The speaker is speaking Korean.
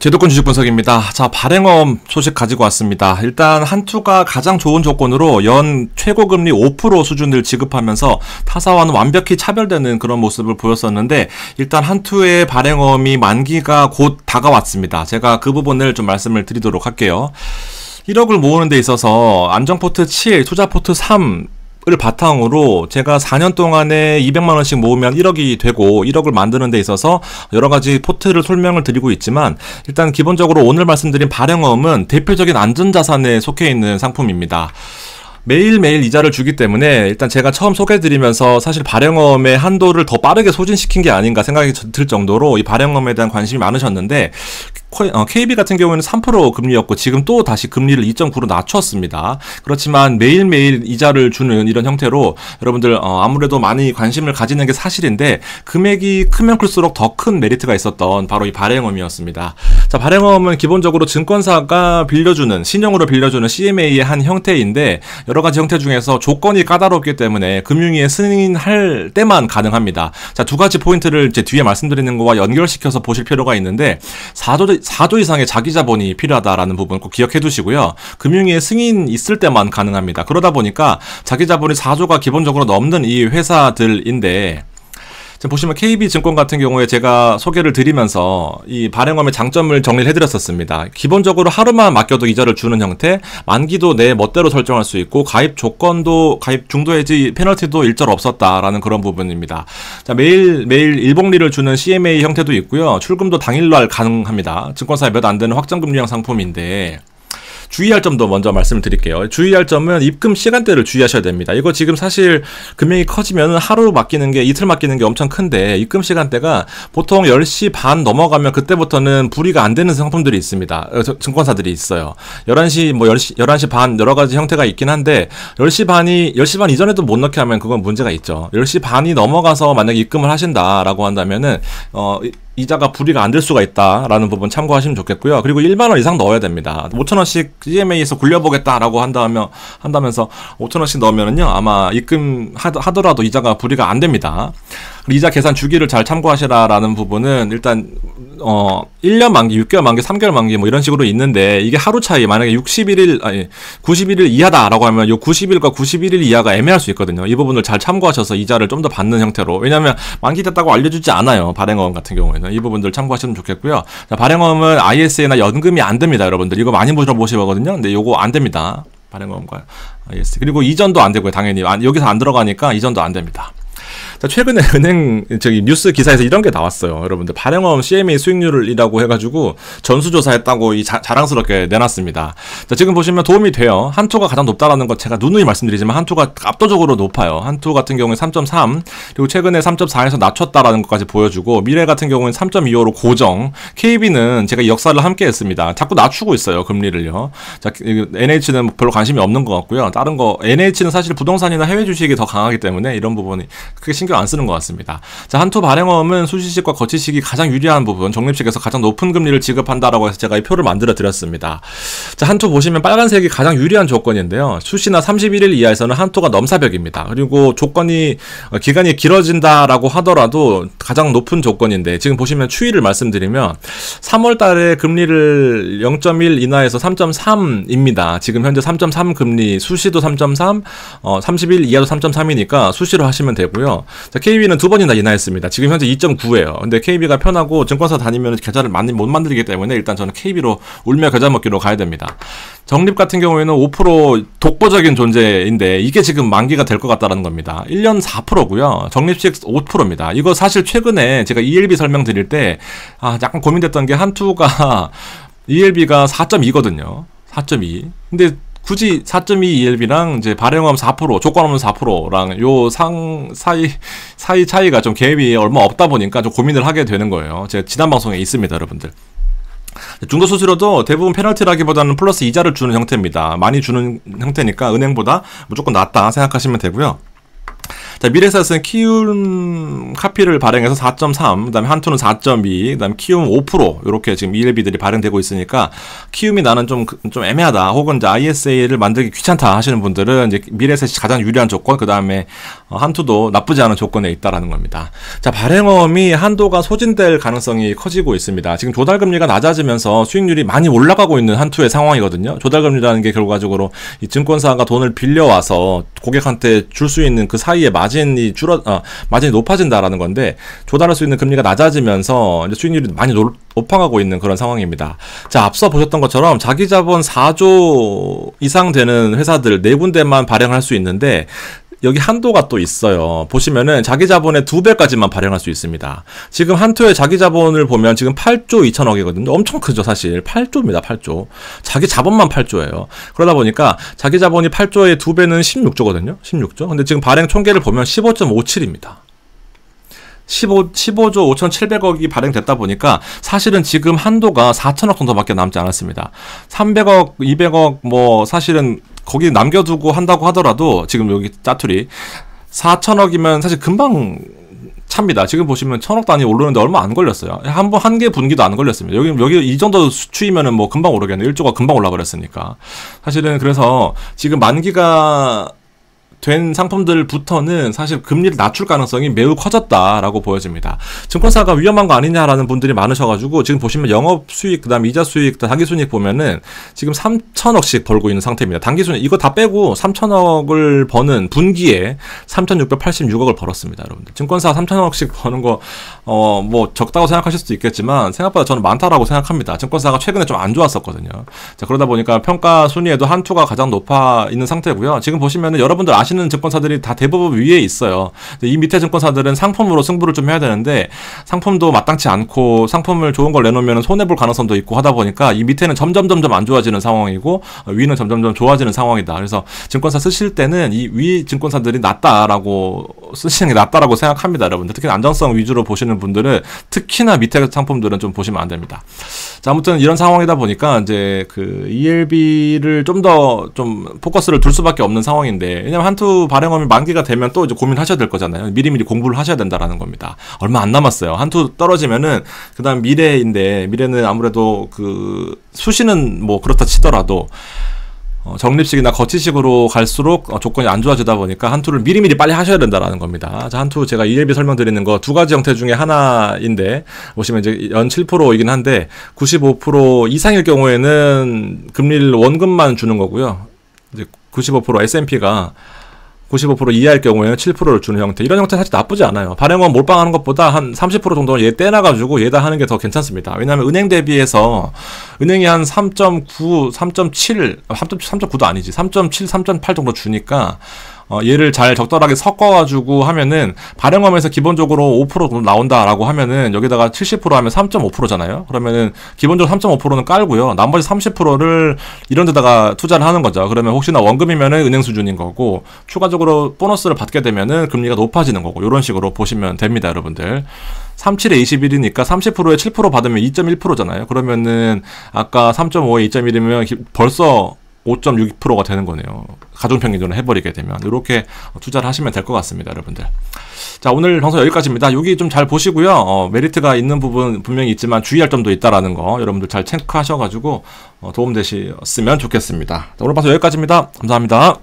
제도권 주식 분석입니다. 자, 발행엄 소식 가지고 왔습니다. 일단 한투가 가장 좋은 조건으로 연 최고금리 5% 수준을 지급하면서 타사와는 완벽히 차별되는 그런 모습을 보였었는데, 일단 한투의 발행엄이 만기가 곧 다가왔습니다. 제가 그 부분을 좀 말씀을 드리도록 할게요. 1억을 모으는 데 있어서 안정포트 7, 투자포트 3 을 바탕으로 제가 4년 동안에 200만원씩 모으면 1억이 되고 1억을 만드는 데 있어서 여러가지 포트를 설명을 드리고 있지만, 일단 기본적으로 오늘 말씀드린 발행엄은 대표적인 안전자산에 속해 있는 상품입니다. 매일매일 이자를 주기 때문에 일단 제가 처음 소개해드리면서 사실 발행엄의 한도를 더 빠르게 소진시킨 게 아닌가 생각이 들 정도로 이 발행엄에 대한 관심이 많으셨는데, KB 같은 경우에는 3% 금리였고 지금 또 다시 금리를 2.9로 낮췄습니다. 그렇지만 매일매일 이자를 주는 이런 형태로 여러분들 아무래도 많이 관심을 가지는 게 사실인데, 금액이 크면 클수록 더 큰 메리트가 있었던 바로 이 발행엄이었습니다. 자, 발행엄은 기본적으로 증권사가 빌려주는, 신용으로 빌려주는 CMA의 한 형태인데, 여러가지 형태 중에서 조건이 까다롭기 때문에 금융위에 승인할 때만 가능합니다. 자, 두 가지 포인트를 이제 뒤에 말씀드리는 거와 연결시켜서 보실 필요가 있는데, 4조 이상의 자기자본이 필요하다라는 부분 꼭 기억해 두시고요. 금융위에 승인 있을 때만 가능합니다. 그러다 보니까 자기자본이 4조가 기본적으로 넘는 이 회사들인데, 지금 보시면 KB증권 같은 경우에 제가 소개를 드리면서 이 발행엄의 장점을 정리를 해드렸었습니다. 기본적으로 하루만 맡겨도 이자를 주는 형태, 만기도 내 멋대로 설정할 수 있고, 가입 조건도, 가입 중도 해지 페널티도 일절 없었다라는 그런 부분입니다. 자, 매일 일복리를 주는 CMA 형태도 있고요. 출금도 당일날 가능합니다. 증권사에 몇 안 되는 확정금리형 상품인데, 주의할 점도 먼저 말씀을 드릴게요. 주의할 점은 입금 시간대를 주의하셔야 됩니다. 이거 지금 사실 금액이 커지면 하루 맡기는 게, 이틀 맡기는 게 엄청 큰데, 입금 시간대가 보통 10시 반 넘어가면 그때부터는 불이가 안 되는 상품들이 있습니다. 증권사들이 있어요. 11시, 11시 반 여러 가지 형태가 있긴 한데, 10시 반 이전에도 못 넣게 하면 그건 문제가 있죠. 10시 반이 넘어가서 만약에 입금을 하신다라고 한다면은, 이자가 불이가 안 될 수가 있다라는 부분 참고하시면 좋겠고요. 그리고 1만원 이상 넣어야 됩니다. 5천원씩 CMA에서 굴려보겠다라고 한다면서 5천원씩 넣으면은요, 아마 입금하더라도 이자가 불이가 안 됩니다. 이자 계산 주기를 잘 참고하시라라는 부분은 일단 1년 만기, 6개월 만기, 3개월 만기 뭐 이런 식으로 있는데, 이게 하루 차이, 만약에 91일 이하다라고 하면 요 90일과 91일 이하가 애매할 수 있거든요. 이 부분을 잘 참고하셔서 이자를 좀 더 받는 형태로, 왜냐하면 만기 됐다고 알려주지 않아요. 발행엄 같은 경우에는 이 부분들 참고하시면 좋겠고요. 자, 발행엄은 ISA나 연금이 안 됩니다, 여러분들. 이거 많이 물어보시거든요. 근데 요거 안 됩니다. 발행엄과 ISA. 그리고 이전도 안 되고요. 당연히 여기서 안 들어가니까 이전도 안 됩니다. 자, 최근에 뉴스 기사에서 이런 게 나왔어요. 여러분들, 발행엄 CMA 수익률이라고 해가지고 전수조사했다고 자랑스럽게 내놨습니다. 자, 지금 보시면 도움이 돼요. 한투가 가장 높다라는 것 제가 누누이 말씀드리지만 한투가 압도적으로 높아요. 한투 같은 경우에 3.3, 그리고 최근에 3.4에서 낮췄다라는 것까지 보여주고, 미래 같은 경우는 3.25로 고정, KB는 제가 역사를 함께 했습니다. 자꾸 낮추고 있어요, 금리를요. 자, NH는 별로 관심이 없는 것 같고요. 다른 거, NH는 사실 부동산이나 해외 주식이 더 강하기 때문에 이런 부분이 크게 신경 안 쓰는 것 같습니다. 자, 한투 발행엄은 수시식과 거치식이 가장 유리한 부분, 적립식에서 가장 높은 금리를 지급한다라고 해서 제가 이 표를 만들어 드렸습니다. 자, 한투 보시면 빨간색이 가장 유리한 조건인데요. 수시나 31일 이하에서는 한투가 넘사벽입니다. 그리고 기간이 길어진다라고 하더라도 가장 높은 조건인데, 지금 보시면 추이를 말씀드리면 3월 달에 금리를 0.1 인하해서 3.3입니다. 지금 현재 3.3 금리, 수시도 3.3, 30일 이하도 3.3이니까 수시로 하시면 되고요. 자, KB는 두 번이나 인하했습니다. 지금 현재 2.9예요. 근데 KB가 편하고 증권사 다니면 계좌를 많이 못 만들기 때문에 일단 저는 KB로 울며 겨자 먹기로 가야 됩니다. 적립 같은 경우에는 5% 독보적인 존재인데, 이게 지금 만기가 될 것 같다는 겁니다. 1년 4%고요. 적립식 5%입니다. 이거 사실 최근에 제가 ELB 설명드릴 때 약간 고민됐던 게, 한투가 ELB가 4.2거든요. 4.2. 근데 굳이 4.2 ELB랑 이제 발행엄 4%, 조건 없는 4%랑 요 사이 차이가 좀 갭이 얼마 없다 보니까 좀 고민을 하게 되는 거예요. 제가 지난 방송에 있습니다, 여러분들. 중도 수수료도 대부분 페널티라기보다는 플러스 이자를 주는 형태입니다. 많이 주는 형태니까 은행보다 무조건 낫다 생각하시면 되고요. 자, 미래에셋은 키움 카피를 발행해서 4.3, 그다음에 한투는 4.2, 그다음에 키움 5% 이렇게 지금 ELB들이 발행되고 있으니까 키움이 나는 좀 애매하다, 혹은 이제 ISA를 만들기 귀찮다 하시는 분들은 이제 미래에셋이 가장 유리한 조건, 그다음에 한투도 나쁘지 않은 조건에 있다라는 겁니다. 자, 발행엄이 한도가 소진될 가능성이 커지고 있습니다. 지금 조달금리가 낮아지면서 수익률이 많이 올라가고 있는 한투의 상황이거든요. 조달금리라는 게 결과적으로 이 증권사가 돈을 빌려와서 고객한테 줄 수 있는 그 사이에 마진이 마진이 높아진다라는 건데, 조달할 수 있는 금리가 낮아지면서 이제 수익률이 많이 높아가고 있는 그런 상황입니다. 자, 앞서 보셨던 것처럼 자기 자본 4조 이상 되는 회사들 4군데만 발행할 수 있는데, 여기 한도가 또 있어요. 보시면은 자기 자본의 2배까지만 발행할 수 있습니다. 지금 한투의 자기 자본을 보면 지금 8조 2천억이거든요. 엄청 크죠, 사실. 8조입니다, 8조. 자기 자본만 8조예요. 그러다 보니까 자기 자본이 8조의 2배는 16조거든요. 16조. 근데 지금 발행 총계를 보면 15.57입니다. 15조 5,700억이 발행됐다 보니까 사실은 지금 한도가 4천억 정도밖에 남지 않았습니다. 300억, 200억 뭐 사실은 거기 남겨두고 한다고 하더라도 지금 여기 짜투리 4천억이면 사실 금방 찹니다. 지금 보시면 1,000억 단위 오르는데 얼마 안 걸렸어요. 한 개 분기도 안 걸렸습니다. 여기 이 정도 수추이면은 뭐 금방 오르겠네. 1조가 금방 올라버렸으니까. 사실은 그래서 지금 만기가 된 상품들부터는 사실 금리를 낮출 가능성이 매우 커졌다라고 보여집니다. 증권사가 위험한 거 아니냐라는 분들이 많으셔가지고 지금 보시면 영업수익, 그 다음 이자수익, 당기순이익 보면은 지금 3천억씩 벌고 있는 상태입니다. 당기순이익 이거 다 빼고 3천억을 버는 분기에 3,686억을 벌었습니다. 여러분들, 증권사 3천억씩 버는 거 뭐 적다고 생각하실 수도 있겠지만 생각보다 저는 많다라고 생각합니다. 증권사가 최근에 좀 안 좋았었거든요. 자, 그러다 보니까 평가 순위에도 한투가 가장 높아 있는 상태고요. 지금 보시면은 여러분들 아시는 증권사들이 다 대부분 위에 있어요. 이 밑에 증권사들은 상품으로 승부를 좀 해야 되는데 상품도 마땅치 않고 상품을 좋은 걸 내놓으면 손해볼 가능성도 있고 하다 보니까 이 밑에는 점점 안 좋아지는 상황이고 위는 점점 좋아지는 상황이다. 그래서 증권사 쓰실 때는 이 위 증권사들이 낫다라고 쓰시는 게 낫다라고 생각합니다. 여러분들, 특히 안정성 위주로 보시는 분들은 특히나 밑에 상품들은 좀 보시면 안 됩니다. 자, 아무튼 이런 상황이다 보니까 이제 그 ELB를 좀 더 포커스를 둘 수밖에 없는 상황인데, 왜냐면 한투 발행엄이 만기가 되면 또 이제 고민하셔야 될 거잖아요. 미리미리 공부를 하셔야 된다라는 겁니다. 얼마 안 남았어요. 한투 떨어지면은 그다음 미래인데, 미래는 아무래도 그 수시는 뭐 그렇다 치더라도 적립식이나 거치식으로 갈수록 조건이 안 좋아지다 보니까 한투를 미리미리 빨리 하셔야 된다라는 겁니다. 자, 한투 제가 ELB 설명드리는 거 2가지 형태 중에 하나인데, 보시면 이제 연 7%이긴 한데 95% 이상일 경우에는 금리를 원금만 주는 거고요. 이제 95% S&P가 95% 이하일 경우에는 7%를 주는 형태. 이런 형태 사실 나쁘지 않아요. 발행원 몰빵하는 것보다 한 30% 정도는 얘 떼놔가지고 얘다 하는 게 더 괜찮습니다. 왜냐하면 은행 대비해서 은행이 한 3.9, 3.9도 아니지. 3.7, 3.8 정도 주니까 얘를 잘 적절하게 섞어가지고 하면은 발행엄에서 기본적으로 5% 정도 나온다라고 하면은 여기다가 70% 하면 3.5%잖아요. 그러면은 기본적으로 3.5%는 깔고요. 나머지 30%를 이런 데다가 투자를 하는 거죠. 그러면 혹시나 원금이면은 은행 수준인 거고, 추가적으로 보너스를 받게 되면은 금리가 높아지는 거고, 이런 식으로 보시면 됩니다, 여러분들. 37에 21이니까 30%에 7% 받으면 2.1%잖아요. 그러면은 아까 3.5에 2.1이면 벌써 5.6%가 되는 거네요. 가중평균으로 해버리게 되면. 이렇게 투자를 하시면 될 것 같습니다, 여러분들. 자, 오늘 방송 여기까지입니다. 여기 좀 잘 보시고요. 메리트가 있는 부분 분명히 있지만 주의할 점도 있다라는 거 여러분들 잘 체크하셔가지고 도움되셨으면 좋겠습니다. 자, 오늘 방송 여기까지입니다. 감사합니다.